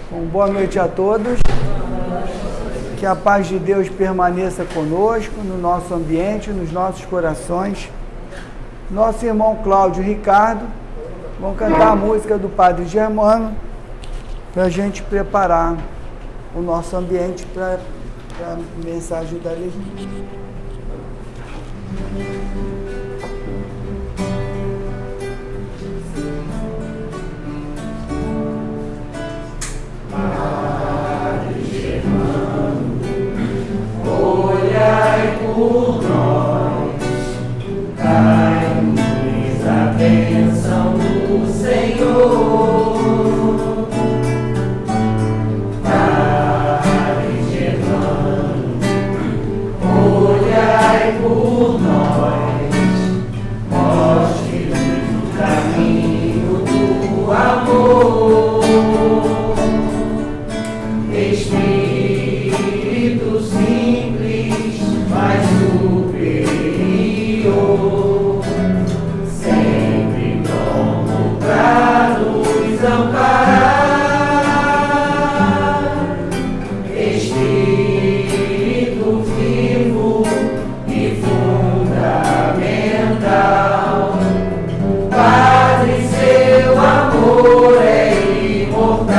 Bom, boa noite a todos. Que a paz de Deus permaneça conosco, no nosso ambiente, nos nossos corações. Nosso irmão Cláudio e Ricardo vão cantar a música do Padre Germano para a gente preparar o nosso ambiente para a mensagem da leitura. Olhai por nós, dai-nos a bênção do Senhor. Padre Germano, olhai por nós, mostre-nos o caminho do amor. Espírito simples, mas superior, sempre pronto para nos amparar. Espírito vivo e fundamental, Padre, seu amor é imortal.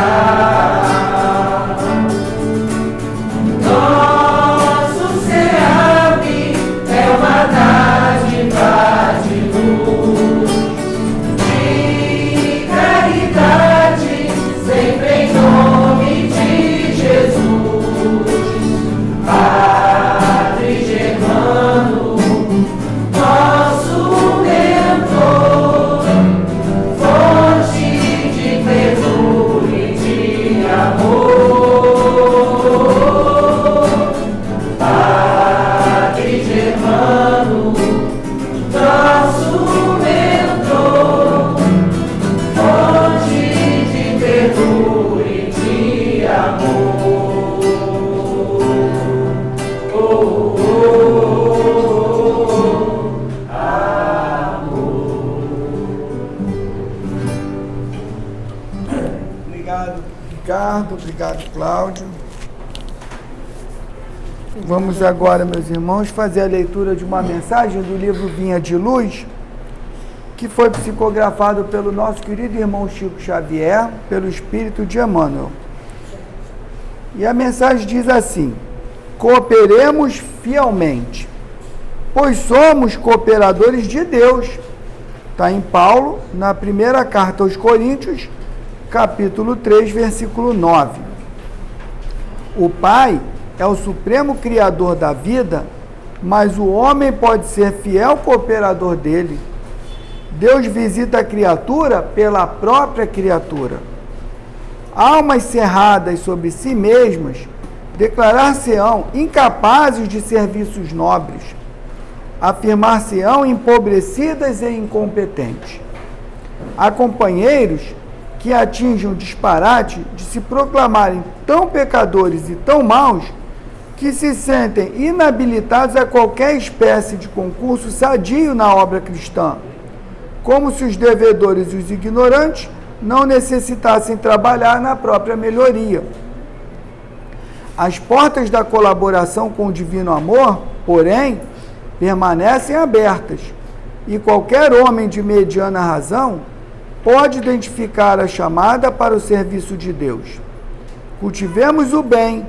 Obrigado, Cláudio. Vamos agora, meus irmãos, fazer a leitura de uma mensagem do livro Vinha de Luz, que foi psicografado pelo nosso querido irmão Chico Xavier, pelo Espírito de Emmanuel. E a mensagem diz assim: cooperemos fielmente, pois somos cooperadores de Deus. Está em Paulo, na primeira carta aos Coríntios, capítulo 3, versículo 9. O Pai é o supremo criador da vida, mas o homem pode ser fiel cooperador dele. Deus visita a criatura pela própria criatura. Almas cerradas sobre si mesmas declarar-se-ão incapazes de serviços nobres, afirmar-se-ão empobrecidas e incompetentes. Há companheiros que atingem o disparate de se proclamarem tão pecadores e tão maus que se sentem inabilitados a qualquer espécie de concurso sadio na obra cristã, como se os devedores e os ignorantes não necessitassem trabalhar na própria melhoria. As portas da colaboração com o divino amor, porém, permanecem abertas, e qualquer homem de mediana razão pode identificar a chamada para o serviço de Deus. Cultivemos o bem,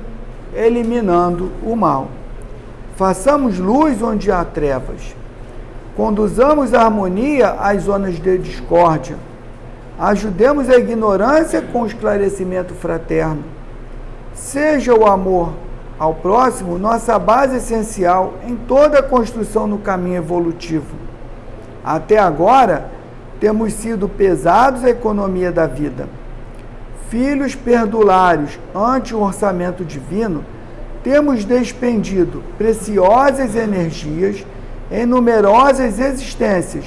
eliminando o mal. Façamos luz onde há trevas. Conduzamos a harmonia às zonas de discórdia. Ajudemos a ignorância com o esclarecimento fraterno. Seja o amor ao próximo nossa base essencial em toda a construção no caminho evolutivo. Até agora, temos sido pesados à economia da vida. Filhos perdulários ante o orçamento divino, temos despendido preciosas energias em numerosas existências,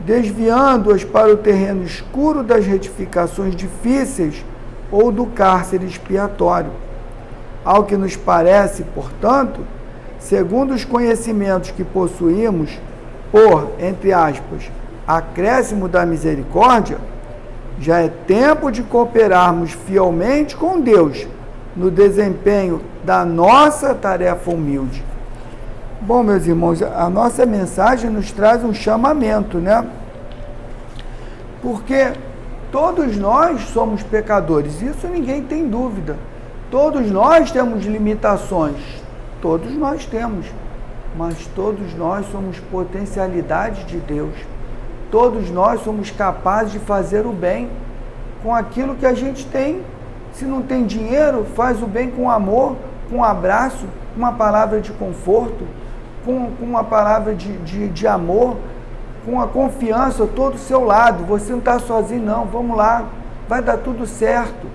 desviando-as para o terreno escuro das retificações difíceis ou do cárcere expiatório. Ao que nos parece, portanto, segundo os conhecimentos que possuímos, por, entre aspas, acréscimo da misericórdia, Já é tempo de cooperarmos fielmente com Deus no desempenho da nossa tarefa humilde. Bom, meus irmãos, a nossa mensagem nos traz um chamamento, né? Porque todos nós somos pecadores, isso ninguém tem dúvida. Todos nós temos limitações, todos nós temos, mas todos nós somos potencialidades de Deus. Todos nós somos capazes de fazer o bem com aquilo que a gente tem. Se não tem dinheiro, faz o bem com amor, com um abraço, com uma palavra de conforto, com uma palavra de amor, com a confiança, eu estou do seu lado, você não está sozinho não, vamos lá, vai dar tudo certo.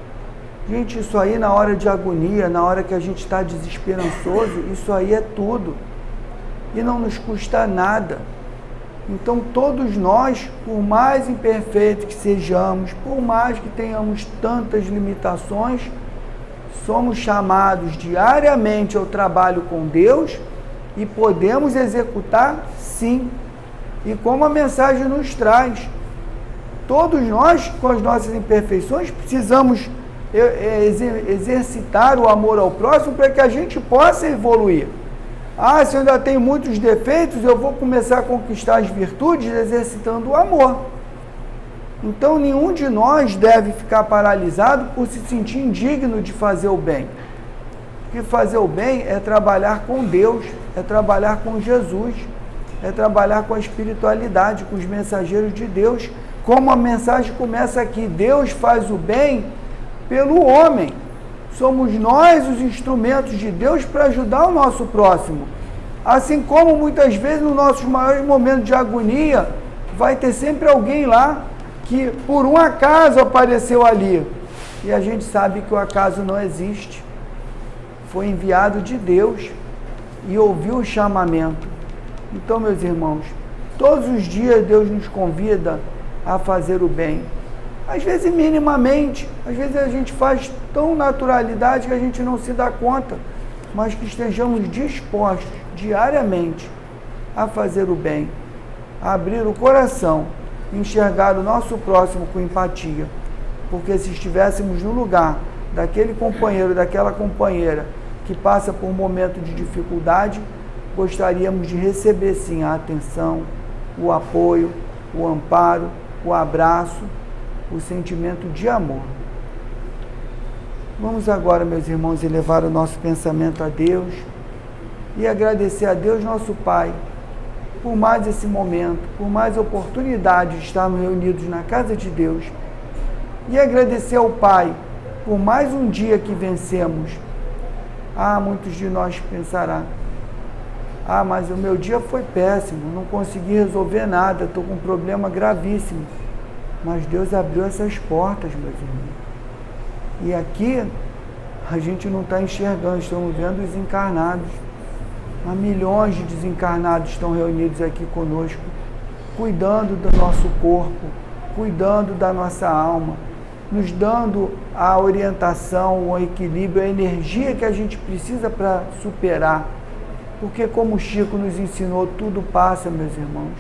Gente, isso aí na hora de agonia, na hora que a gente está desesperançoso, isso aí é tudo. E não nos custa nada. Então todos nós, por mais imperfeitos que sejamos, por mais que tenhamos tantas limitações, somos chamados diariamente ao trabalho com Deus e podemos executar sim. E como a mensagem nos traz, todos nós, com as nossas imperfeições, precisamos exercitar o amor ao próximo para que a gente possa evoluir. Ah, se eu ainda tenho muitos defeitos, eu vou começar a conquistar as virtudes exercitando o amor. Então, nenhum de nós deve ficar paralisado por se sentir indigno de fazer o bem. Porque fazer o bem é trabalhar com Deus, é trabalhar com Jesus, é trabalhar com a espiritualidade, com os mensageiros de Deus. Como a mensagem começa aqui, Deus faz o bem pelo homem. Somos nós os instrumentos de Deus para ajudar o nosso próximo. Assim como muitas vezes nos nossos maiores momentos de agonia, vai ter sempre alguém lá que por um acaso apareceu ali. E a gente sabe que o acaso não existe. Foi enviado de Deus e ouviu o chamamento. Então, meus irmãos, todos os dias Deus nos convida a fazer o bem. Às vezes minimamente, às vezes a gente faz tão naturalidade que a gente não se dá conta, mas que estejamos dispostos diariamente a fazer o bem, a abrir o coração, enxergar o nosso próximo com empatia, porque se estivéssemos no lugar daquele companheiro, daquela companheira que passa por um momento de dificuldade, gostaríamos de receber sim a atenção, o apoio, o amparo, o abraço, o sentimento de amor. Vamos agora, meus irmãos, elevar o nosso pensamento a Deus e agradecer a Deus, nosso Pai, por mais esse momento, por mais oportunidade de estarmos reunidos na casa de Deus, e agradecer ao Pai por mais um dia que vencemos. Ah, muitos de nós pensarão: ah, mas o meu dia foi péssimo, não consegui resolver nada, estou com um problema gravíssimo. Mas Deus abriu essas portas, meus irmãos. E aqui a gente não está enxergando, estamos vendo os encarnados. Há milhões de desencarnados estão reunidos aqui conosco, cuidando do nosso corpo, cuidando da nossa alma, nos dando a orientação, o equilíbrio, a energia que a gente precisa para superar. Porque como o Chico nos ensinou, tudo passa, meus irmãos.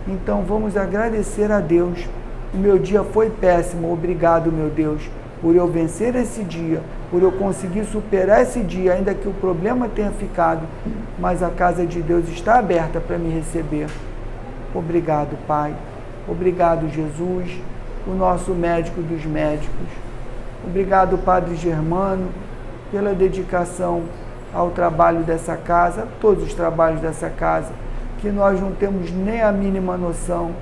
Então vamos agradecer a Deus. O meu dia foi péssimo, obrigado, meu Deus, por eu vencer esse dia, por eu conseguir superar esse dia, ainda que o problema tenha ficado, mas a casa de Deus está aberta para me receber. Obrigado, Pai. Obrigado, Jesus, o nosso médico dos médicos. Obrigado, Padre Germano, pela dedicação ao trabalho dessa casa, a todos os trabalhos dessa casa, que nós não temos nem a mínima noção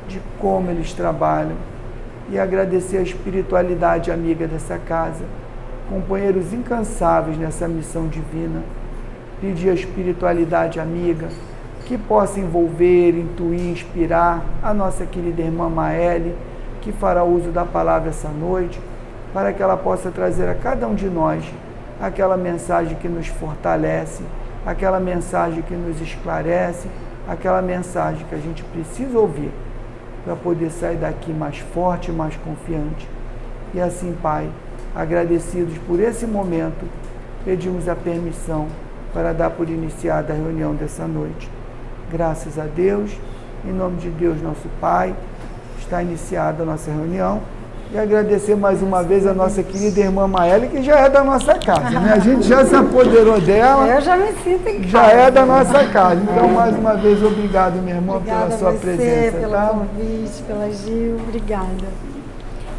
de como eles trabalham. E agradecer a espiritualidade amiga dessa casa, companheiros incansáveis nessa missão divina. Pedir a espiritualidade amiga que possa envolver, intuir, inspirar a nossa querida irmã Maeli, que fará uso da palavra essa noite, para que ela possa trazer a cada um de nós aquela mensagem que nos fortalece, aquela mensagem que nos esclarece, aquela mensagem que a gente precisa ouvir para poder sair daqui mais forte, mais confiante. E assim, Pai, agradecidos por esse momento, pedimos a permissão para dar por iniciada a reunião dessa noite. Graças a Deus, em nome de Deus, nosso Pai, está iniciada a nossa reunião E agradecer mais uma vez a nossa querida irmã Maélia, que já é da nossa casa, né? A gente já se apoderou dela. Eu já me sinto em casa. Já é da nossa casa. Então, mais uma vez, obrigado, minha irmã, Obrigada pela sua presença. Pelo Tá? convite, pela Gil. Obrigada.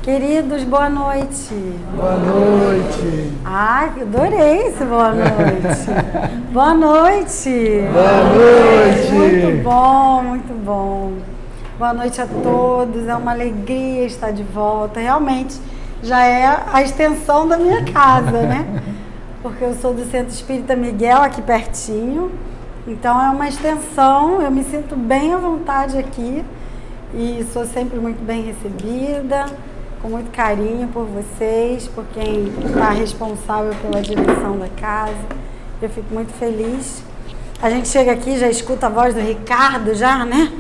Queridos, boa noite. Boa noite. Ai, adorei esse boa noite. Boa noite. Boa noite. Muito bom, muito bom. Boa noite a todos. É uma alegria estar de volta. Realmente já é a extensão da minha casa, né? Porque eu sou do Centro Espírita Miguel, aqui pertinho. Então é uma extensão. Eu me sinto bem à vontade aqui e sou sempre muito bem recebida, com muito carinho por vocês, por quem está responsável pela direção da casa. Eu fico muito feliz. A gente chega aqui, já escuta a voz do Ricardo, já, né?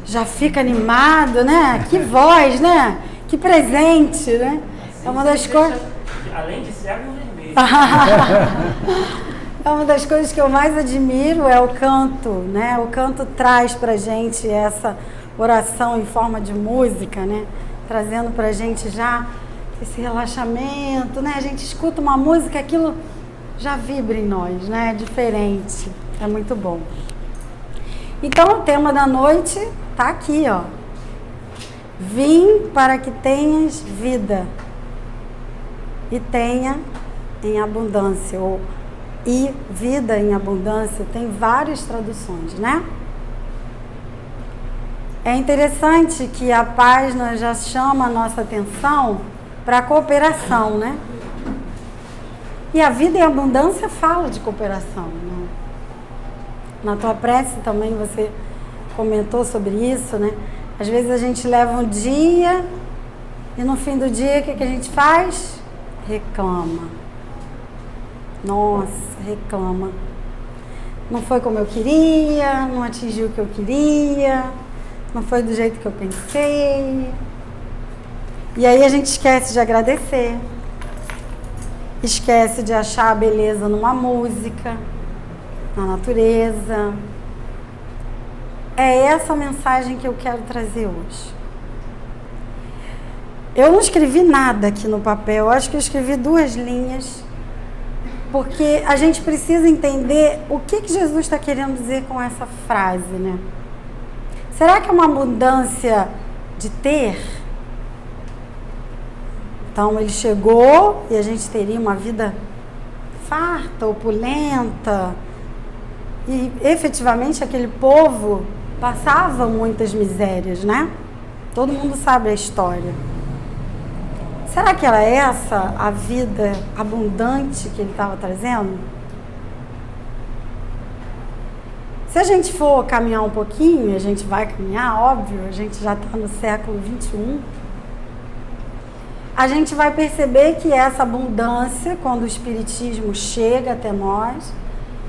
Já fica animado, né? Que voz, né? Que presente, né? Assim, é uma das coisas... Além de cego, vermelho. É uma das coisas que eu mais admiro é o canto, né? O canto traz pra gente essa oração em forma de música, né? Trazendo pra gente já esse relaxamento, né? A gente escuta uma música, aquilo já vibra em nós, né? É diferente, é muito bom. Então, o tema da noite tá aqui, ó. Vim para que tenhas vida e tenha em abundância, ou e vida em abundância, tem várias traduções, né? É interessante que a página já chama a nossa atenção para a cooperação, né? E a vida em abundância fala de cooperação, né? Na tua prece também você comentou sobre isso, né? Às vezes a gente leva um dia e no fim do dia o que a gente faz? Reclama. Nossa, reclama. Não foi como eu queria, não atingiu o que eu queria, não foi do jeito que eu pensei. E aí a gente esquece de agradecer, esquece de achar a beleza numa música, na natureza. É essa mensagem que eu quero trazer hoje. Eu não escrevi nada aqui no papel, eu acho que eu escrevi 2 linhas, porque a gente precisa entender o que Jesus está querendo dizer com essa frase, né? Será que é uma abundância de ter? Então ele chegou e a gente teria uma vida farta, opulenta, e efetivamente aquele povo passava muitas misérias, né? Todo mundo sabe a história. Será que era essa a vida abundante que ele estava trazendo? Se a gente for caminhar um pouquinho, a gente vai caminhar, óbvio, a gente já está no século XXI, a gente vai perceber que essa abundância, quando o Espiritismo chega até nós,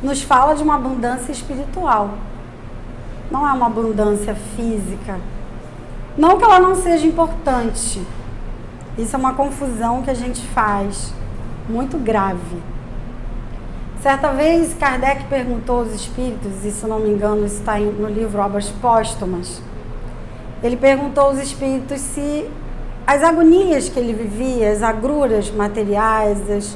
nos fala de uma abundância espiritual. Não é uma abundância física. Não que ela não seja importante. Isso é uma confusão que a gente faz, muito grave. Certa vez, Kardec perguntou aos espíritos, e se não me engano, isso está no livro Obras Póstumas. Ele perguntou aos espíritos se as agonias que ele vivia, as agruras materiais,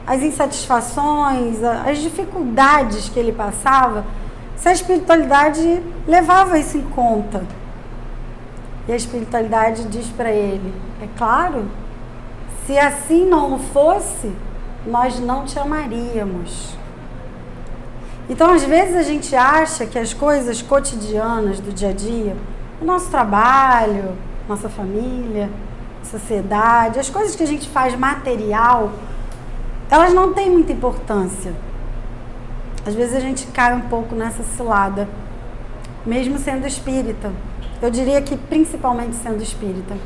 as insatisfações, as dificuldades que ele passava, se a espiritualidade levava isso em conta. E a espiritualidade diz para ele: é claro, se assim não fosse, nós não te amaríamos. Então, às vezes a gente acha que as coisas cotidianas do dia a dia, o nosso trabalho, nossa família, sociedade, as coisas que a gente faz material, elas não têm muita importância. Às vezes a gente cai um pouco nessa cilada, mesmo sendo espírita. Eu diria que principalmente sendo espírita,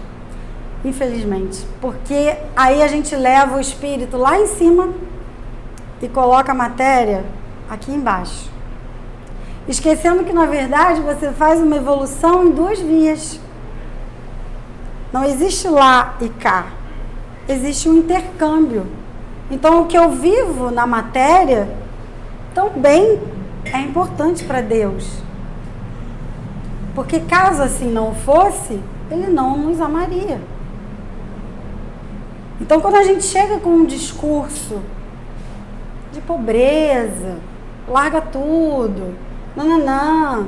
infelizmente. Porque aí a gente leva o espírito lá em cima e coloca a matéria aqui embaixo. Esquecendo que, na verdade, você faz uma evolução em 2 vias. Não existe lá e cá. Existe um intercâmbio. Então, o que eu vivo na matéria também é importante para Deus. Porque caso assim não fosse, Ele não nos amaria. Então, quando a gente chega com um discurso de pobreza, larga tudo, nananã,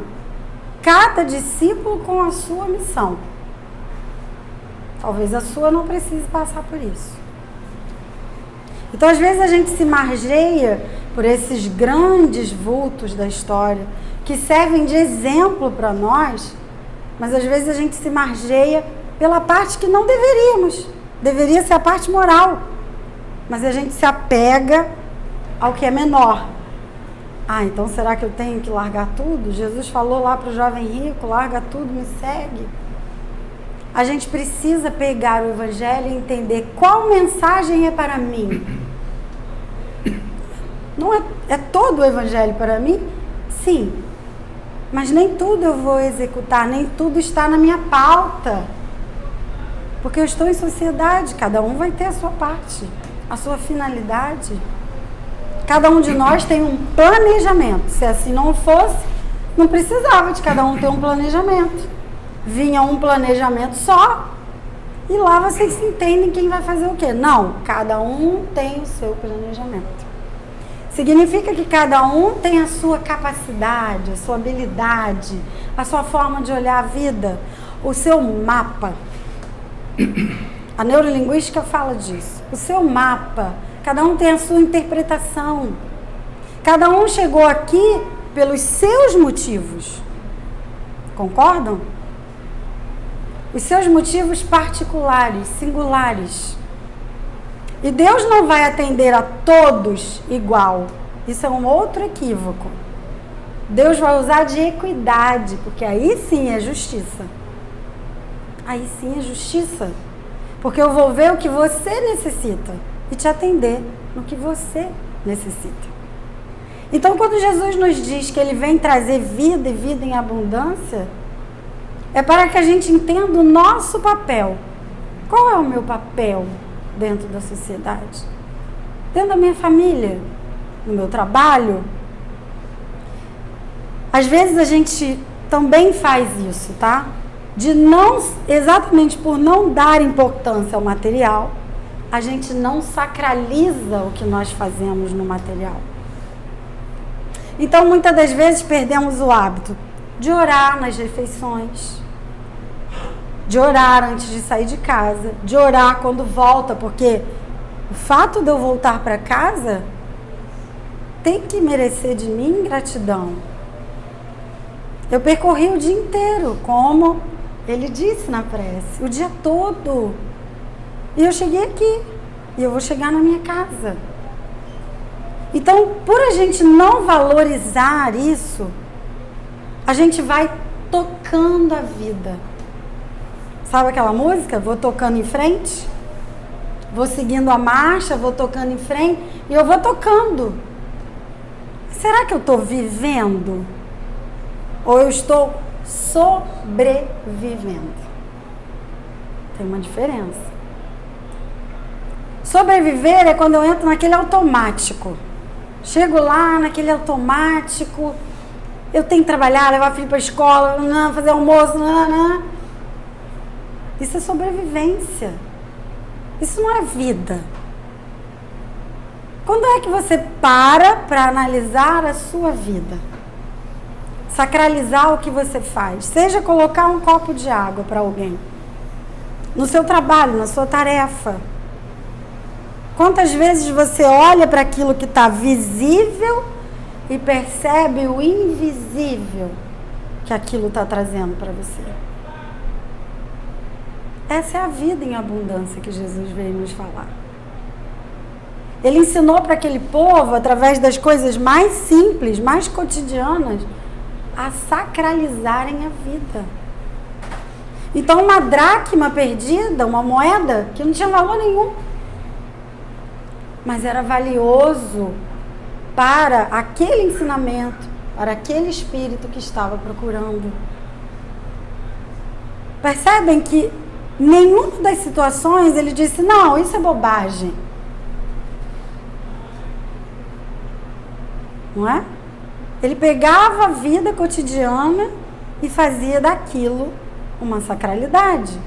cada discípulo com a sua missão. Talvez a sua não precise passar por isso. Então, às vezes, a gente se margeia por esses grandes vultos da história, que servem de exemplo para nós, mas às vezes a gente se margeia pela parte que não deveríamos. Deveria ser a parte moral. Mas a gente se apega ao que é menor. Ah, então será que eu tenho que largar tudo? Jesus falou lá para o jovem rico, larga tudo, me segue. A gente precisa pegar o Evangelho e entender qual mensagem é para mim. Não é todo o Evangelho para mim? Sim. Mas nem tudo eu vou executar, nem tudo está na minha pauta. Porque eu estou em sociedade, cada um vai ter a sua parte, a sua finalidade. Cada um de nós tem um planejamento. Se assim não fosse, não precisava de cada um ter um planejamento. Vinha um planejamento só e lá vocês se entendem quem vai fazer o quê. Não, cada um tem o seu planejamento. Significa que cada um tem a sua capacidade, a sua habilidade, a sua forma de olhar a vida, o seu mapa. A neurolinguística fala disso. O seu mapa, cada um tem a sua interpretação. Cada um chegou aqui pelos seus motivos. Concordam? Os seus motivos particulares, singulares. E Deus não vai atender a todos igual. Isso é um outro equívoco. Deus vai usar de equidade, porque aí sim é justiça. Aí sim é justiça. Porque eu vou ver o que você necessita e te atender no que você necessita. Então, quando Jesus nos diz que Ele vem trazer vida e vida em abundância, é para que a gente entenda o nosso papel. Qual é o meu papel dentro da sociedade? Dentro da minha família? No meu trabalho? Às vezes a gente também faz isso, tá? De não, exatamente por não dar importância ao material, a gente não sacraliza o que nós fazemos no material. Então, muitas das vezes perdemos o hábito de orar nas refeições, de orar antes de sair de casa, de orar quando volta, porque o fato de eu voltar para casa tem que merecer de mim gratidão. Eu percorri o dia inteiro, como ele disse na prece, o dia todo. E eu cheguei aqui, e eu vou chegar na minha casa. Então, por a gente não valorizar isso, a gente vai tocando a vida. Sabe aquela música? Vou tocando em frente, vou seguindo a marcha, vou tocando em frente, e eu vou tocando. Será que eu estou vivendo? Ou eu estou sobrevivendo? Tem uma diferença. Sobreviver é quando eu entro naquele automático. Chego lá naquele automático, eu tenho que trabalhar, levar filho para a escola, fazer almoço, Isso é sobrevivência. Isso não é vida. Quando é que você para analisar a sua vida? Sacralizar o que você faz. Seja colocar um copo de água para alguém. No seu trabalho, na sua tarefa. Quantas vezes você olha para aquilo que está visível e percebe o invisível que aquilo está trazendo para você? Essa é a vida em abundância que Jesus veio nos falar. Ele ensinou para aquele povo, através das coisas mais simples, mais cotidianas, a sacralizarem a vida. Então, uma dracma perdida, uma moeda que não tinha valor nenhum, mas era valioso para aquele ensinamento, para aquele espírito que estava procurando. Percebem que nenhuma das situações ele disse, não, isso é bobagem. Não é? Ele pegava a vida cotidiana e fazia daquilo uma sacralidade.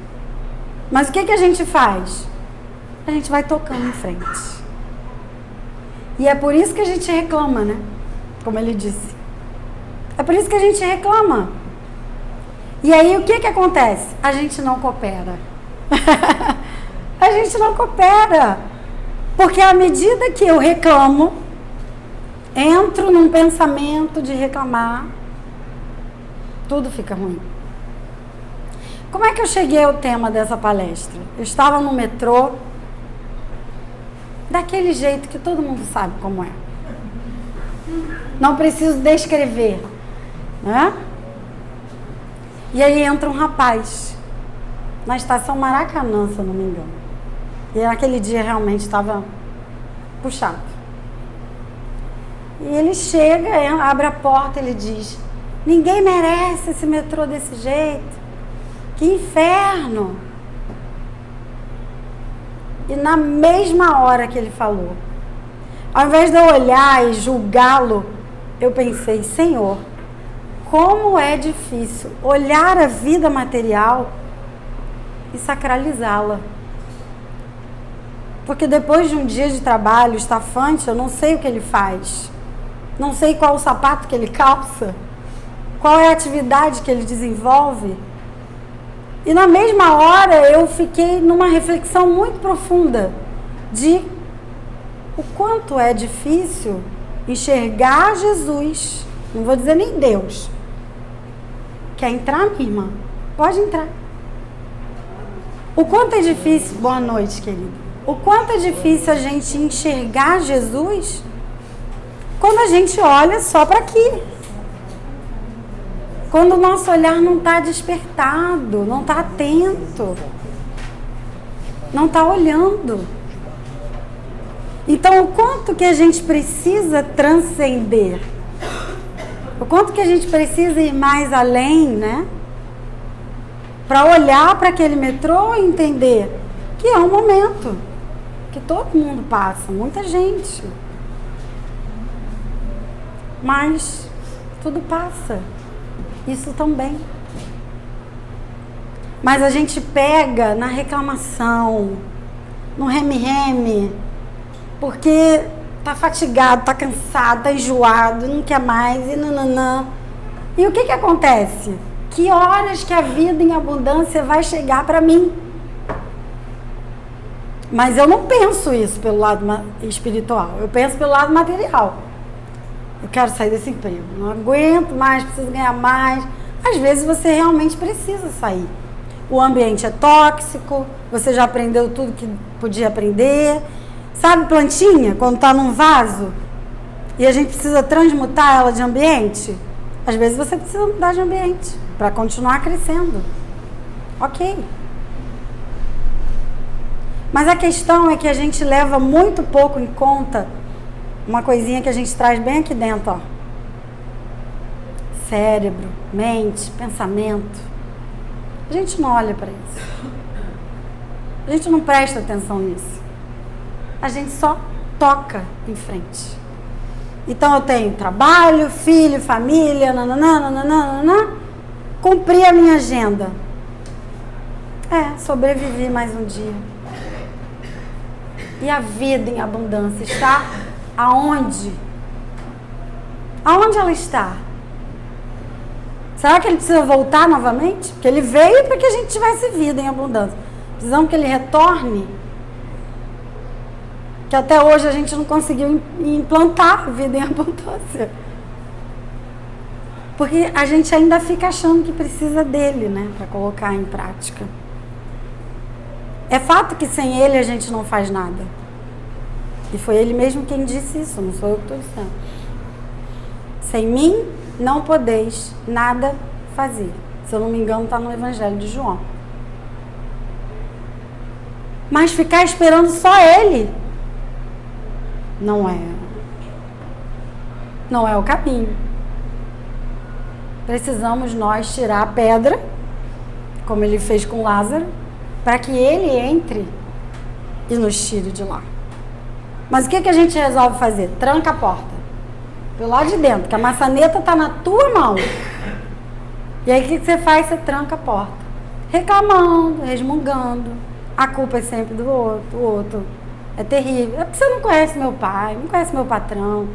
Mas o que a gente faz? a gente vai tocando em frente. E é por isso que a gente reclama, né? Como ele disse. É por isso que a gente reclama. E aí o que acontece? A gente não coopera. A gente não coopera. Porque à medida que eu reclamo, entro num pensamento de reclamar, tudo fica ruim. Como é que eu cheguei ao tema dessa palestra? Eu estava no metrô, daquele jeito que todo mundo sabe como é. Não preciso descrever, né? E aí entra um rapaz, na estação Maracanã, se eu não me engano. E naquele dia realmente estava puxado. E ele chega, abre a porta, ele diz: ninguém merece esse metrô desse jeito. Que inferno! E na mesma hora que ele falou, ao invés de eu olhar e julgá-lo, eu pensei: Senhor, como é difícil olhar a vida material e sacralizá-la. Porque depois de um dia de trabalho estafante, eu não sei o que ele faz. Não sei qual o sapato que ele calça. Qual é a atividade que ele desenvolve. E na mesma hora eu fiquei numa reflexão muito profunda de o quanto é difícil enxergar Jesus. Não vou dizer nem Deus. Quer entrar, minha irmã? Pode entrar. O quanto é difícil... Boa noite, querido. O quanto é difícil a gente enxergar Jesus quando a gente olha só para aqui. Quando o nosso olhar não está despertado, não está atento, não está olhando. Então, o quanto que a gente precisa transcender, o quanto que a gente precisa ir mais além, né? Para olhar para aquele metrô e entender que é um momento que todo mundo passa, muita gente. Mas tudo passa. Isso também. Mas a gente pega na reclamação, no reme-reme, porque tá fatigado, tá cansado, tá enjoado, não quer mais, e nananã. E o que acontece? Que horas que a vida em abundância vai chegar para mim? Mas eu não penso isso pelo lado espiritual, eu penso pelo lado material. Eu quero sair desse emprego, não aguento mais, preciso ganhar mais. Às vezes você realmente precisa sair. O ambiente é tóxico, você já aprendeu tudo que podia aprender. Sabe plantinha, quando está num vaso e a gente precisa transmutar ela de ambiente? Às vezes você precisa mudar de ambiente para continuar crescendo. Ok. Mas a questão é que a gente leva muito pouco em conta uma coisinha que a gente traz bem aqui dentro, ó. Cérebro, mente, pensamento. A gente não olha para isso. A gente não presta atenção nisso. A gente só toca em frente. Então eu tenho trabalho, filho, família, nananã, cumpri a minha agenda. Sobrevivi mais um dia. E a vida em abundância está aonde? Aonde ela está? Será que ele precisa voltar novamente? Porque ele veio para que a gente tivesse vida em abundância. Precisamos que ele retorne. Que até hoje a gente não conseguiu implantar vida em abundância. Porque a gente ainda fica achando que precisa dele, né? Para colocar em prática. É fato que sem ele a gente não faz nada. E foi ele mesmo quem disse isso, não sou eu que estou dizendo. Sem mim não podeis nada fazer. Se eu não me engano, está no Evangelho de João. Mas ficar esperando só ele não é o caminho. Precisamos nós tirar a pedra, como ele fez com Lázaro, para que ele entre e nos tire de lá. Mas o que a gente resolve fazer? Tranca a porta. Pelo lado de dentro, que a maçaneta está na tua mão. E aí o que você faz? Você tranca a porta. Reclamando, resmungando, A culpa é sempre do outro, o outro é terrível. É porque você não conhece meu pai, não conhece meu patrão,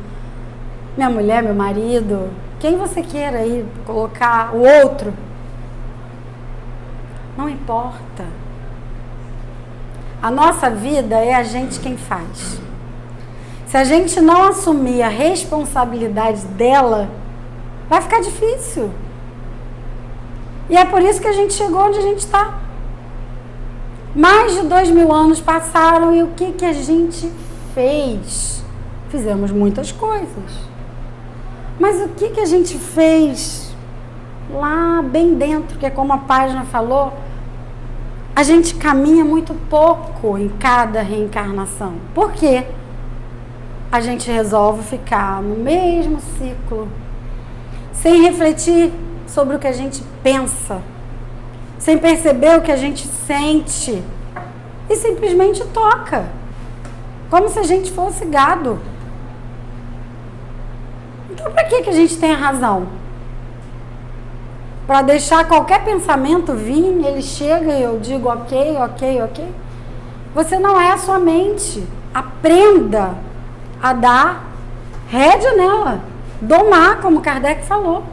minha mulher, meu marido, quem você queira aí colocar, o outro. Não importa. A nossa vida é a gente quem faz. Se a gente não assumir a responsabilidade dela, vai ficar difícil. E é por isso que a gente chegou onde a gente está. Mais de 2000 anos passaram e o que a gente fez? Fizemos muitas coisas. Mas o que a gente fez lá bem dentro, que é como a página falou, a gente caminha muito pouco em cada reencarnação. Por quê? A gente resolve ficar no mesmo ciclo, sem refletir sobre o que a gente pensa, sem perceber o que a gente sente e simplesmente toca, como se a gente fosse gado. Então, para que a gente tem a razão? Para deixar qualquer pensamento vir, ele chega e eu digo ok. Você não é a sua mente. Aprenda a dar rédea nela, domar, como Kardec falou.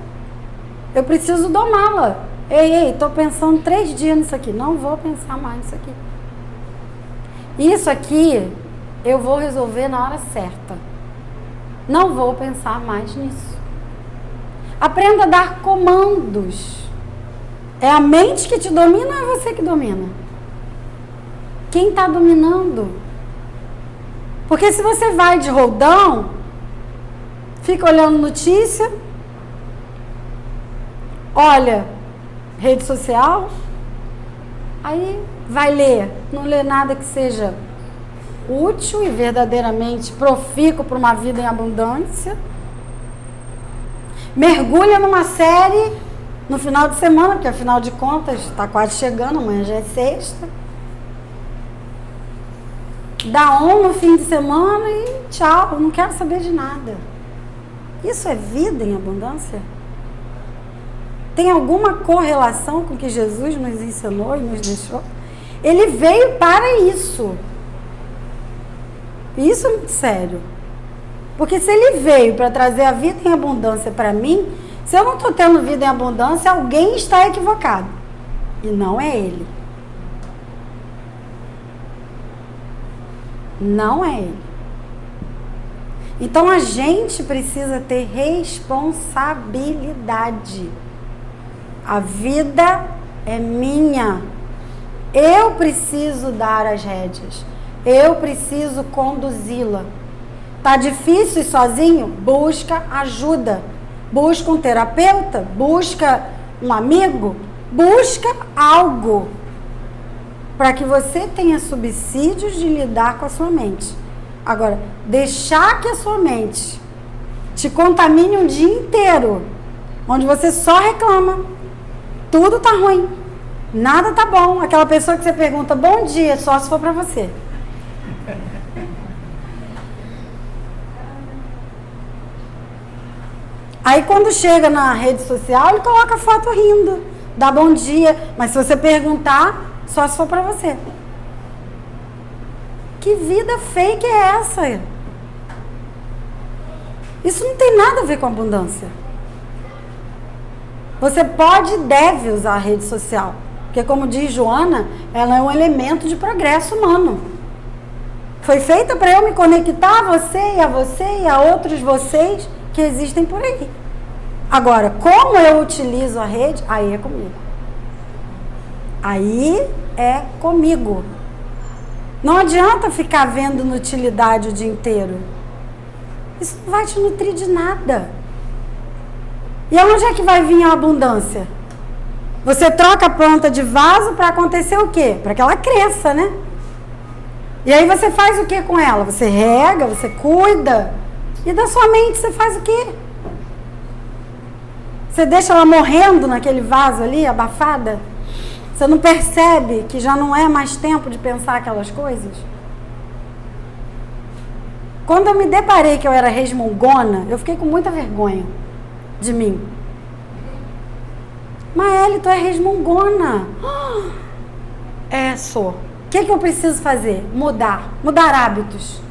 Eu preciso domá-la. Ei, estou pensando 3 dias nisso aqui, não vou pensar mais nisso aqui. Isso aqui eu vou resolver na hora certa. Não vou pensar mais nisso. Aprenda a dar comandos. É a mente que te domina ou é você que domina? Quem está dominando? Porque se você vai de roldão, fica olhando notícia, olha rede social, aí vai ler, não lê nada que seja útil e verdadeiramente profícuo para uma vida em abundância, mergulha numa série no final de semana, porque afinal de contas está quase chegando, amanhã já é sexta, dá no fim de semana e tchau, não quero saber de nada. Isso é vida em abundância? Tem alguma correlação com o que Jesus nos ensinou e nos deixou? Ele veio para isso. Isso é muito sério. Porque se ele veio para trazer a vida em abundância para mim, se eu não estou tendo vida em abundância, alguém está equivocado. E não é ele. Não é ele. Então a gente precisa ter responsabilidade. A vida é minha. Eu preciso dar as rédeas. Eu preciso conduzi-la. Tá difícil ir sozinho? Busca ajuda. Busca um terapeuta, busca um amigo, busca algo para que você tenha subsídios de lidar com a sua mente. Agora, deixar que a sua mente te contamine um dia inteiro, onde você só reclama, tudo tá ruim, nada tá bom. Aquela pessoa que você pergunta bom dia, só se for para você. Aí quando chega na rede social, ele coloca foto rindo, dá bom dia, mas se você perguntar, só se for para você. Que vida fake é essa? Isso não tem nada a ver com abundância. Você pode e deve usar a rede social, porque como diz Joana, ela é um elemento de progresso humano. Foi feita para eu me conectar a você e a outros vocês que existem por aí. Agora, como eu utilizo a rede, aí é comigo. Aí é comigo. Não adianta ficar vendo inutilidade o dia inteiro. Isso não vai te nutrir de nada. E aonde é que vai vir a abundância? Você troca a planta de vaso para acontecer o quê? Para que ela cresça, né? E aí você faz o que com ela? Você rega, você cuida. E da sua mente você faz o quê? Você deixa ela morrendo naquele vaso ali, abafada? Você não percebe que já não é mais tempo de pensar aquelas coisas? Quando eu me deparei que eu era resmungona, eu fiquei com muita vergonha de mim. Maeli, tu é resmungona. É, sou. que eu preciso fazer? Mudar hábitos.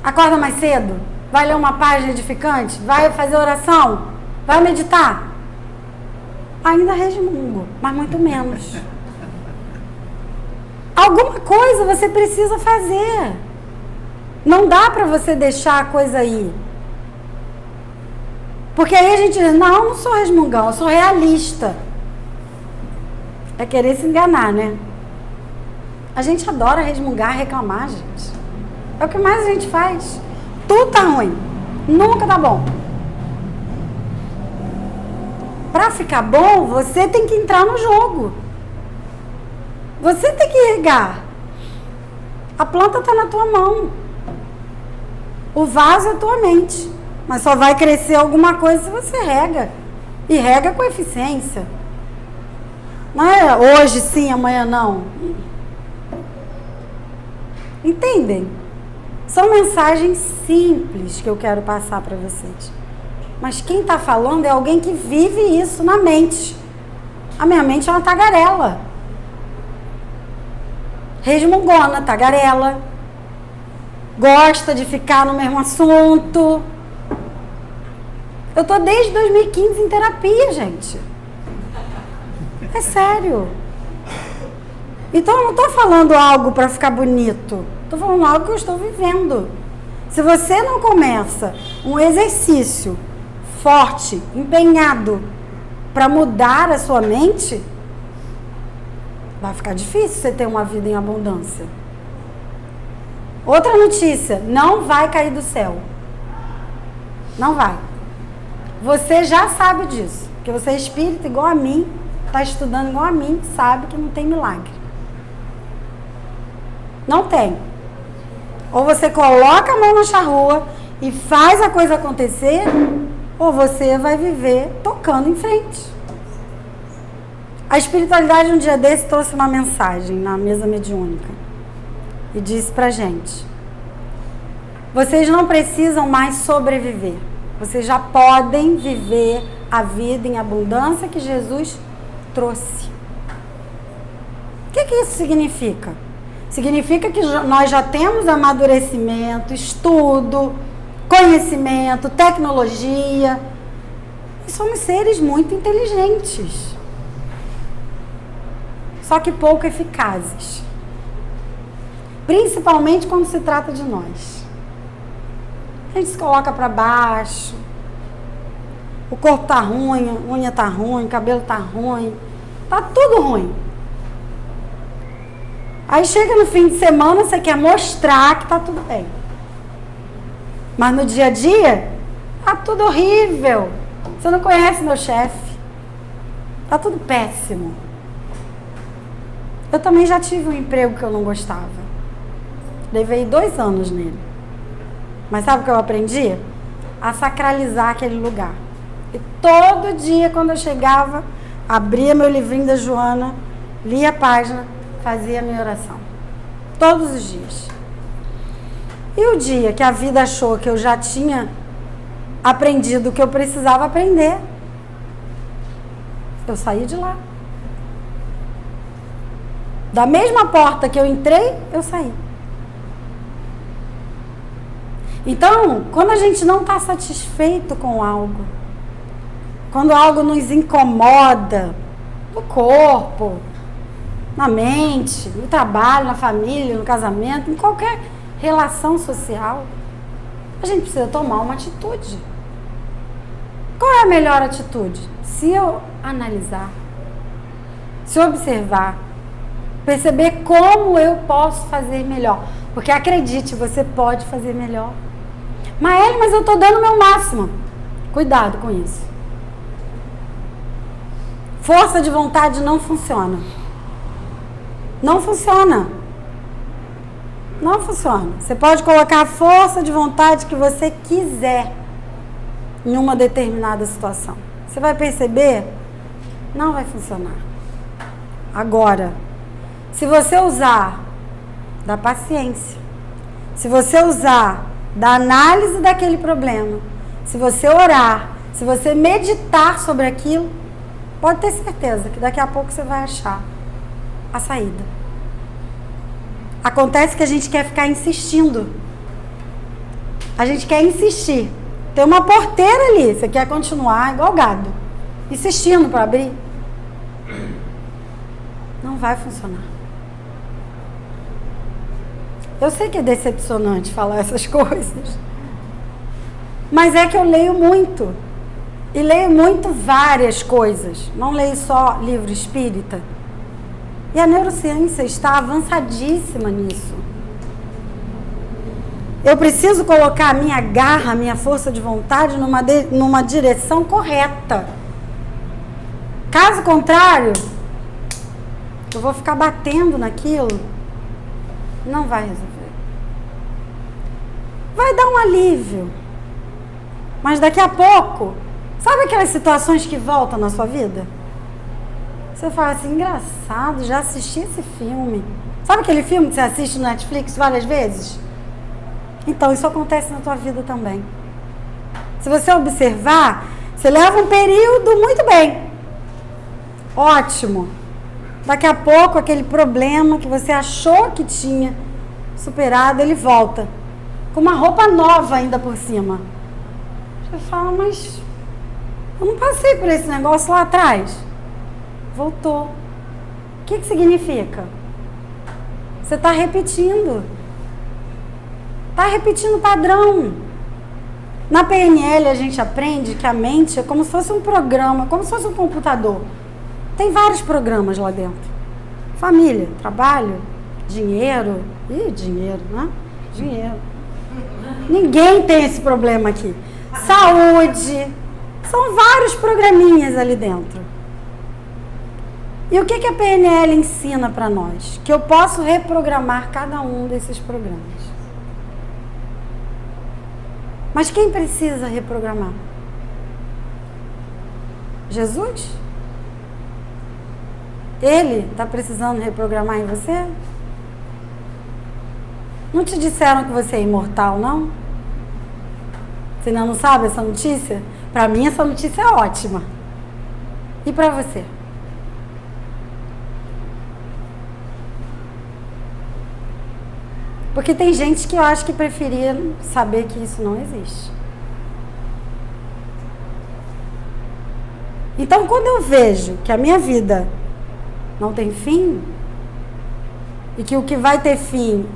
Acorda mais cedo, vai ler uma página edificante, vai fazer oração, vai meditar. Ainda resmungo, mas muito menos. Alguma coisa você precisa fazer. Não dá para você deixar a coisa aí. Porque aí a gente diz, não sou resmungão, eu sou realista. É querer se enganar, né? A gente adora resmungar, reclamar, gente. É o que mais a gente faz. Tudo tá ruim. Nunca tá bom. Para ficar bom, você tem que entrar no jogo. Você tem que regar. A planta está na tua mão. O vaso é a tua mente. Mas só vai crescer alguma coisa se você rega. E rega com eficiência. Não é hoje sim, amanhã não. Entendem? São mensagens simples que eu quero passar para vocês. Mas quem está falando é alguém que vive isso na mente. A minha mente é uma tagarela. Resmungona, tagarela. Gosta de ficar no mesmo assunto. Eu tô desde 2015 em terapia, gente. É sério. Então eu não tô falando algo para ficar bonito. Tô falando algo que eu estou vivendo. Se você não começa um exercício forte, empenhado para mudar a sua mente, vai ficar difícil você ter uma vida em abundância. Outra notícia, não vai cair do céu. Não vai. Você já sabe disso, porque você é espírita igual a mim, está estudando igual a mim, sabe que não tem milagre. Não tem. Ou você coloca a mão na charrua e faz a coisa acontecer, ou você vai viver tocando em frente. A espiritualidade um dia desse trouxe uma mensagem na mesa mediúnica e disse pra gente: vocês não precisam mais sobreviver, vocês já podem viver a vida em abundância que Jesus trouxe. O que isso significa? Significa que nós já temos amadurecimento, estudo, conhecimento, tecnologia. E somos seres muito inteligentes. Só que pouco eficazes. Principalmente quando se trata de nós. A gente se coloca para baixo. O corpo tá ruim, a unha tá ruim, o cabelo tá ruim. Tá tudo ruim. Aí chega no fim de semana, você quer mostrar que tá tudo bem. Mas no dia a dia, tá tudo horrível. Você não conhece meu chefe. Tá tudo péssimo. Eu também já tive um emprego que eu não gostava. Levei 2 anos nele. Mas sabe o que eu aprendi? A sacralizar aquele lugar. E todo dia, quando eu chegava, abria meu livrinho da Joana, lia a página, fazia a minha oração. Todos os dias. E o dia que a vida achou que eu já tinha aprendido o que eu precisava aprender, eu saí de lá. Da mesma porta que eu entrei, eu saí. Então, quando a gente não está satisfeito com algo, quando algo nos incomoda, no corpo, na mente, no trabalho, na família, no casamento, em qualquer relação social, a gente precisa tomar uma atitude. Qual é a melhor atitude? Se eu analisar, se observar, perceber como eu posso fazer melhor. Porque acredite, você pode fazer melhor. Maeli, mas eu estou dando o meu máximo. Cuidado com isso. Força de vontade não funciona. Não funciona. Não funciona. Você pode colocar a força de vontade que você quiser em uma determinada situação. Você vai perceber? Não vai funcionar. Agora, se você usar da paciência, se você usar da análise daquele problema, se você orar, se você meditar sobre aquilo, pode ter certeza que daqui a pouco você vai achar a saída. Acontece que a gente quer ficar insistindo. A gente quer insistir. Tem uma porteira ali, você quer continuar igual gado, insistindo para abrir. Não vai funcionar. Eu sei que é decepcionante falar essas coisas, mas é que eu leio muito. E leio muito várias coisas. Não leio só livro espírita. E a neurociência está avançadíssima nisso. Eu preciso colocar a minha garra, a minha força de vontade numa direção correta. Caso contrário, eu vou ficar batendo naquilo. Não vai resolver. Vai dar um alívio. Mas daqui a pouco, sabe aquelas situações que voltam na sua vida? Você fala assim, engraçado, já assisti esse filme. Sabe aquele filme que você assiste no Netflix várias vezes? Então, isso acontece na tua vida também. Se você observar, você leva um período muito bem. Ótimo. Daqui a pouco, aquele problema que você achou que tinha superado, ele volta. Com uma roupa nova ainda por cima. Você fala, mas eu não passei por esse negócio lá atrás. Voltou. O que significa? Você está repetindo. Está repetindo o padrão. Na PNL a gente aprende que a mente é como se fosse um programa, como se fosse um computador. Tem vários programas lá dentro. Família, trabalho, dinheiro. Dinheiro, né? Dinheiro. Ninguém tem esse problema aqui. Saúde. São vários programinhas ali dentro. E o que a PNL ensina para nós? Que eu posso reprogramar cada um desses programas. Mas quem precisa reprogramar? Jesus? Ele está precisando reprogramar em você? Não te disseram que você é imortal, não? Você ainda não sabe essa notícia? Para mim, essa notícia é ótima. E para você? Porque tem gente que eu acho que preferia saber que isso não existe. Então, quando eu vejo que a minha vida não tem fim, e que o que vai ter fim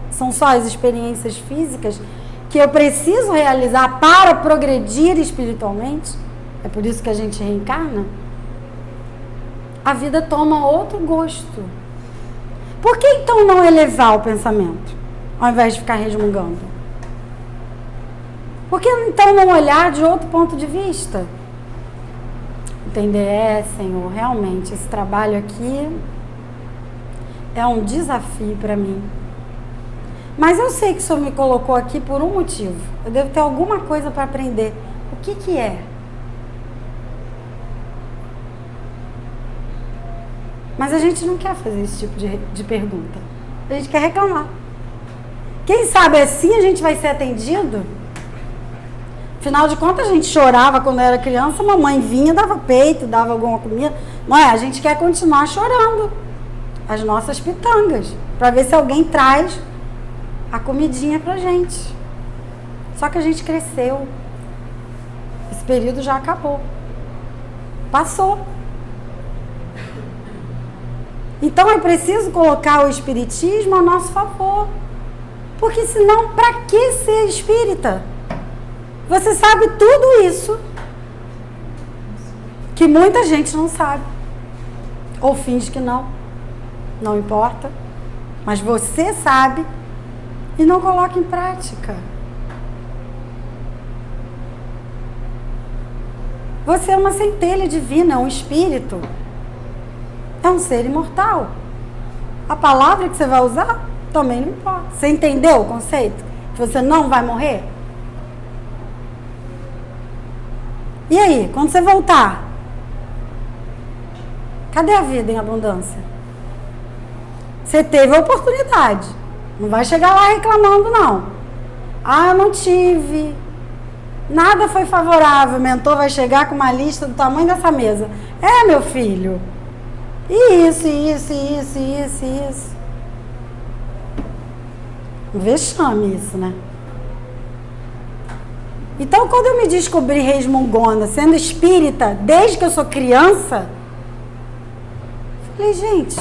são só as experiências físicas que eu preciso realizar para progredir espiritualmente, é por isso que a gente reencarna, a vida toma outro gosto. Por que então não elevar o pensamento, ao invés de ficar resmungando? Por que então não olhar de outro ponto de vista? Entender, Senhor, realmente esse trabalho aqui é um desafio para mim. Mas eu sei que o Senhor me colocou aqui por um motivo. Eu devo ter alguma coisa para aprender. O que é? Mas a gente não quer fazer esse tipo de pergunta. A gente quer reclamar. Quem sabe assim a gente vai ser atendido? Afinal de contas, a gente chorava quando era criança, a mamãe vinha, dava peito, dava alguma comida. Não é? A gente quer continuar chorando as nossas pitangas, para ver se alguém traz a comidinha pra gente. Só que a gente cresceu. Esse período já acabou. Passou. Então é preciso colocar o espiritismo a nosso favor. Porque senão, para que ser espírita? Você sabe tudo isso que muita gente não sabe. Ou finge que não. Não importa. Mas você sabe e não coloca em prática. Você é uma centelha divina, um espírito. É um ser imortal. A palavra que você vai usar também não importa. Você entendeu o conceito? Que você não vai morrer? E aí, quando você voltar? Cadê a vida em abundância? Você teve a oportunidade. Não vai chegar lá reclamando, não. Ah, eu não tive. Nada foi favorável. O mentor vai chegar com uma lista do tamanho dessa mesa. Meu filho. Isso. Um vexame isso, né? Então, quando eu me descobri resmungona, sendo espírita, desde que eu sou criança, falei, gente,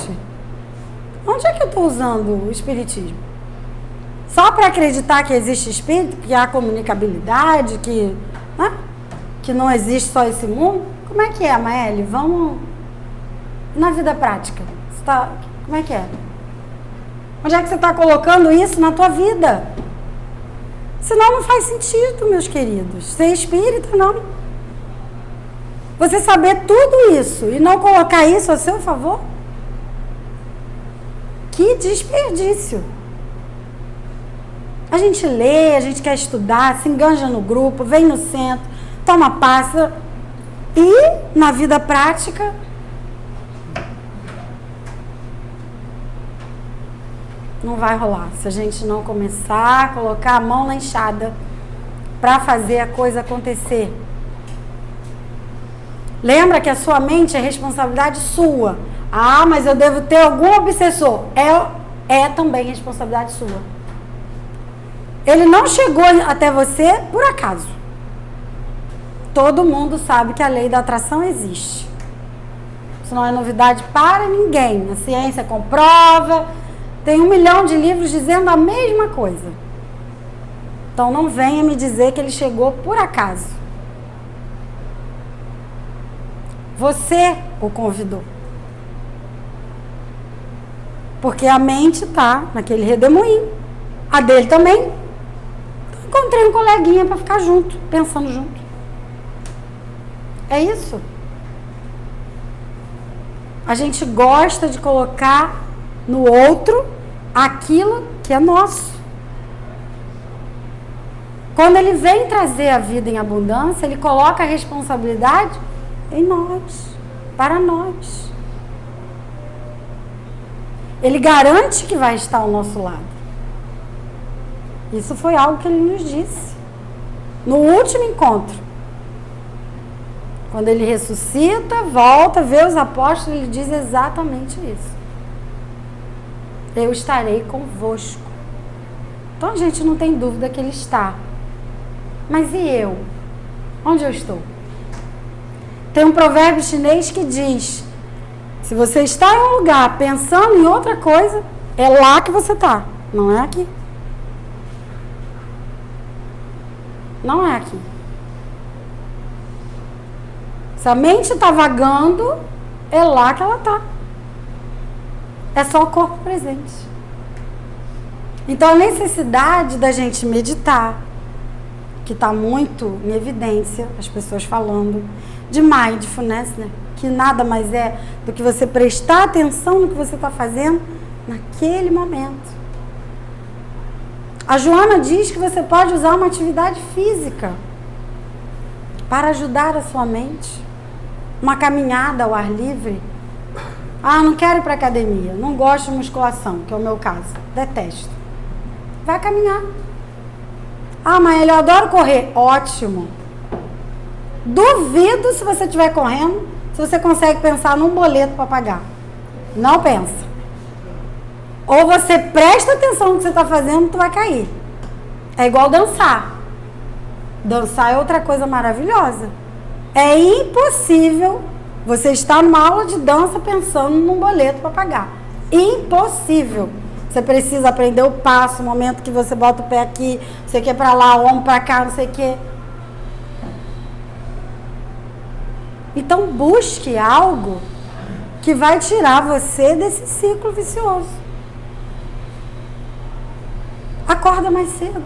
onde é que eu estou usando o espiritismo? Só para acreditar que existe espírito, que há comunicabilidade, que, né? Que não existe só esse mundo? Como é que é, Maeli? Vamos na vida prática. Como é que é? Onde é que você está colocando isso na tua vida? Senão não faz sentido, meus queridos. Ser espírita, não. Você saber tudo isso e não colocar isso a seu favor? Que desperdício. A gente lê, a gente quer estudar, se enganja no grupo, vem no centro, toma passa. E na vida prática, não vai rolar. Se a gente não começar a colocar a mão na enxada para fazer a coisa acontecer. Lembra que a sua mente é responsabilidade sua. Ah, mas eu devo ter algum obsessor. É também responsabilidade sua. Ele não chegou até você por acaso. Todo mundo sabe que a lei da atração existe. Isso não é novidade para ninguém. A ciência comprova. Tem 1 milhão de livros dizendo a mesma coisa. Então não venha me dizer que ele chegou por acaso. Você o convidou. Porque a mente está naquele redemoinho. A dele também. Encontrei um coleguinha para ficar junto, pensando junto. É isso. A gente gosta de colocar no outro aquilo que é nosso. Quando ele vem trazer a vida em abundância, ele coloca a responsabilidade em nós, para nós. Ele garante que vai estar ao nosso lado. Isso foi algo que ele nos disse no último encontro. Quando ele ressuscita, volta, vê os apóstolos, ele diz exatamente isso. Eu estarei convosco. Então a gente não tem dúvida que ele está. Mas e eu? Onde eu estou? Tem um provérbio chinês que diz: se você está em um lugar pensando em outra coisa, é lá que você está, não é aqui. Não é aqui. Se a mente está vagando, é lá que ela está. É só o corpo presente. Então a necessidade da gente meditar, que está muito em evidência, as pessoas falando de mindfulness, né? Que nada mais é do que você prestar atenção no que você está fazendo naquele momento. A Joana diz que você pode usar uma atividade física para ajudar a sua mente. Uma caminhada ao ar livre. Ah, não quero ir para academia, não gosto de musculação, que é o meu caso, detesto. Vai caminhar. Ah, mas eu adoro correr. Ótimo. Duvido, se você estiver correndo, se você consegue pensar num boleto para pagar. Não pensa. Ou você presta atenção no que você está fazendo, tu vai cair. É igual dançar. Dançar é outra coisa maravilhosa. É impossível você estar numa aula de dança pensando num boleto para pagar. Impossível. Você precisa aprender o passo, o momento que você bota o pé aqui, não sei o que para lá, o ombro para cá, não sei o que. Então busque algo que vai tirar você desse ciclo vicioso. Acorda mais cedo.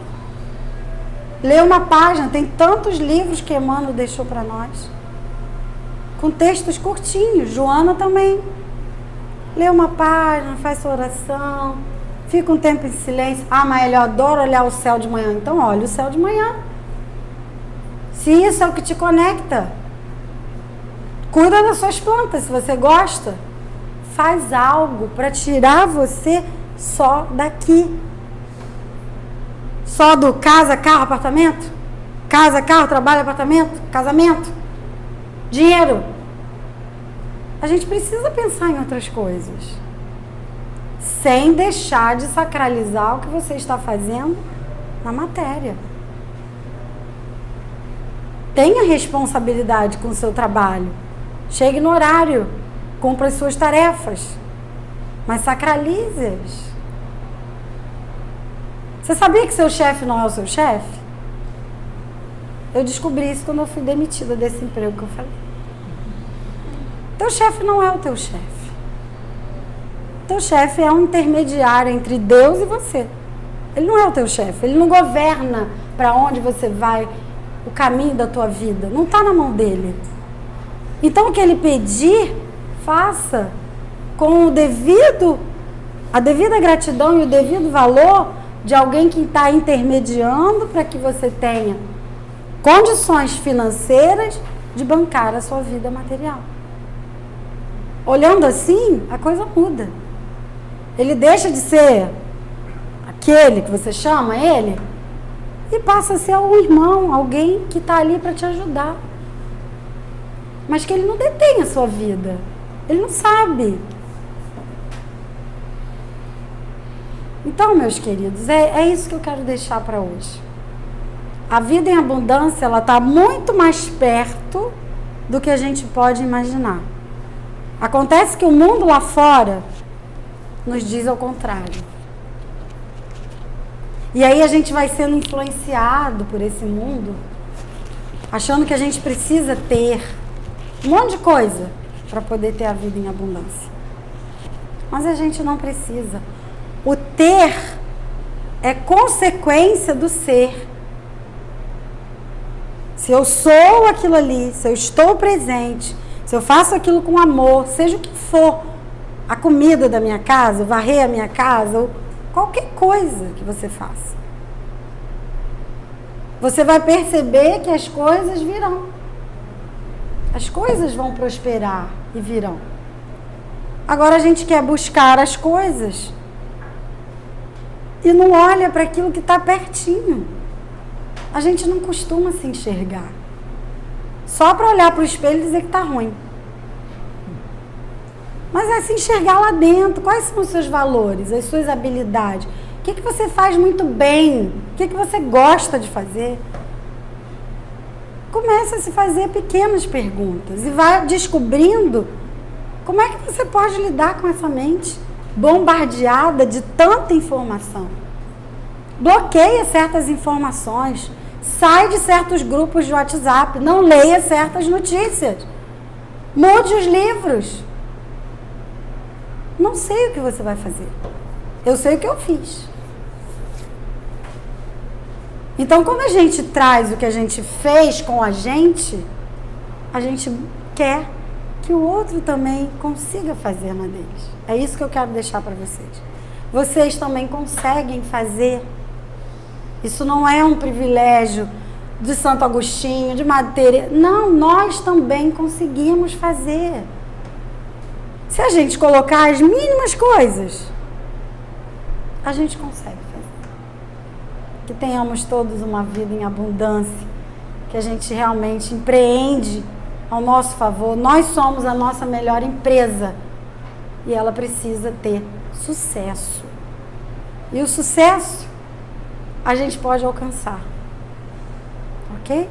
Lê uma página, tem tantos livros que Emmanuel deixou para nós. Com textos curtinhos, Joana também. Lê uma página, faz sua oração, fica um tempo em silêncio. Ah, mas eu adoro olhar o céu de manhã. Então olha o céu de manhã. Se isso é o que te conecta, cuida das suas plantas, se você gosta. Faz algo para tirar você só daqui. Só do casa, carro, apartamento? Casa, carro, trabalho, apartamento, casamento, dinheiro. A gente precisa pensar em outras coisas. sem deixar de sacralizar o que você está fazendo na matéria. Tenha responsabilidade com o seu trabalho. Chegue no horário, cumpra as suas tarefas, mas sacralize-as. Você sabia que seu chefe não é o seu chefe? Eu descobri isso quando eu fui demitida desse emprego que eu falei. Teu chefe não é o teu chefe. Teu chefe é um intermediário entre Deus e você. Ele não é o teu chefe. Ele não governa para onde você vai, o caminho da tua vida. Não está na mão dele. Então, o que ele pedir, faça com a devida gratidão e o devido valor de alguém que está intermediando para que você tenha condições financeiras de bancar a sua vida material. Olhando assim, a coisa muda. Ele deixa de ser aquele que você chama ele e passa a ser um irmão, alguém que está ali para te ajudar. Mas que ele não detém a sua vida. Ele não sabe. Então, meus queridos, é isso que eu quero deixar para hoje. A vida em abundância, ela está muito mais perto do que a gente pode imaginar. Acontece que o mundo lá fora nos diz ao contrário. E aí a gente vai sendo influenciado por esse mundo, achando que a gente precisa ter um monte de coisa para poder ter a vida em abundância. Mas a gente não precisa. O ter é consequência do ser. Se eu sou aquilo ali, se eu estou presente, se eu faço aquilo com amor, seja o que for, a comida da minha casa, varrer a minha casa, ou qualquer coisa que você faça, você vai perceber que as coisas virão. As coisas vão prosperar e virão. Agora a gente quer buscar as coisas e não olha para aquilo que está pertinho. A gente não costuma se enxergar. Só para olhar para o espelho e dizer que está ruim. Mas é se enxergar lá dentro. Quais são os seus valores, as suas habilidades? O que você faz muito bem? O que você gosta de fazer? Comece a se fazer pequenas perguntas e vai descobrindo como é que você pode lidar com essa mente bombardeada de tanta informação. Bloqueia certas informações. Sai de certos grupos de WhatsApp. Não leia certas notícias. Mude os livros. Não sei o que você vai fazer. Eu sei o que eu fiz. Então, quando a gente traz o que a gente fez com a gente quer que o outro também consiga fazer na deles. É isso que eu quero deixar para vocês. Vocês também conseguem fazer. Isso não é um privilégio de Santo Agostinho, de Madre Teresa. Não, nós também conseguimos fazer. Se a gente colocar as mínimas coisas, a gente consegue fazer. Que tenhamos todos uma vida em abundância, que a gente realmente empreende ao nosso favor. Nós somos a nossa melhor empresa e ela precisa ter sucesso. E o sucesso a gente pode alcançar. Ok?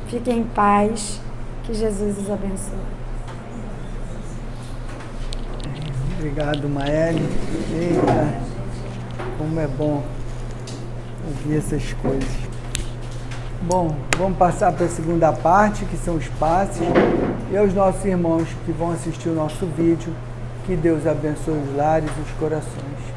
Fiquem em paz. Que Jesus os abençoe. Obrigado, Maeli. Eita, como é bom ouvir essas coisas. Bom, vamos passar para a segunda parte, que são os passes. E aos nossos irmãos que vão assistir o nosso vídeo, que Deus abençoe os lares e os corações.